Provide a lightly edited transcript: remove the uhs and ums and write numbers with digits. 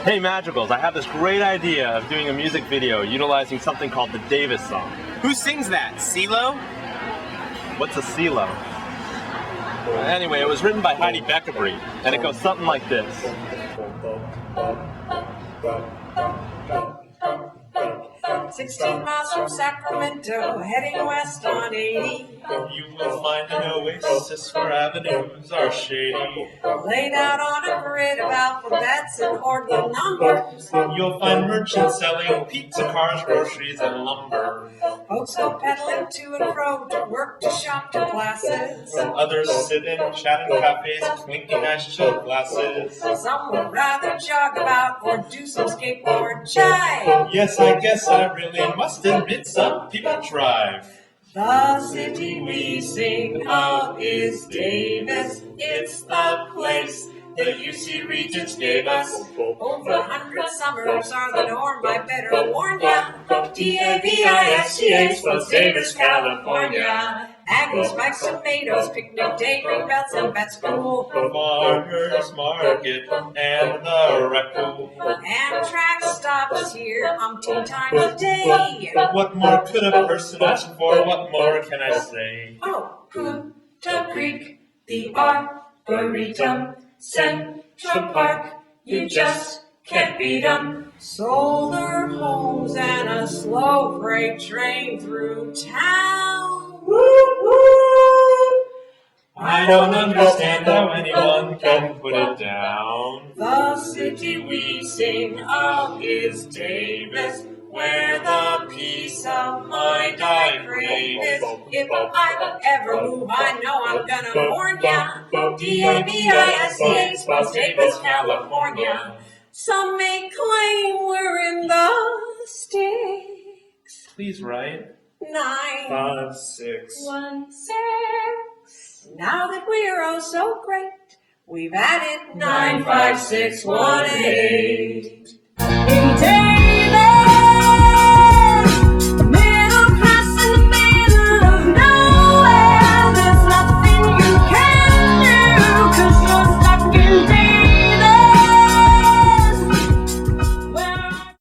Hey Madrigals, I have this great idea of doing a music video utilizing something called the Davis song. Who sings that? CeeLo? What's a CeeLo? Anyway, it was written by Heidi Beckery, and it goes something like this. 16 miles from Sacramento, heading west on 80. You will find an oasis where avenues are shady. Laid out on a grid of alphabets and ordinal numbers. You'll find merchants selling pizza, cars, groceries, and lumber. Folks go pedaling to and fro, to work, to shop, to classes. Others sit and chat in cafes, clinking nice chilled glasses. Some would rather jog about or do some skateboard jive. Yes, I guess I really must admit some people drive. The city we sing of is Davis. It's the place The UC Regents gave us. over 100 summers are the norm, I better warn ya. D-A-V-I-S-C-H spells Davis, California. Aggies, spikes, tomatoes, picnic day, green belts, and vet school. Farmers Market and the raccoon. Amtrak stops here umpteen times a day. What more could a person ask for? What more can I say? Oh, Punta Creek, the Arboretum, Central Park, you just can't beat 'em. Solar homes and a slow freight train through town. I don't understand how anyone can put it down. The city we sing of is Davis, where the peace of mind I crave is. If I ever move, I know I'm gonna warn ya. D-A-V-I-S-C-H spells Davis, California. Some may claim we're in the sticks. Please write 9, 5, 6. 1, 6. Now that we're oh so great, we've added 9, 5, 6, 1, 8.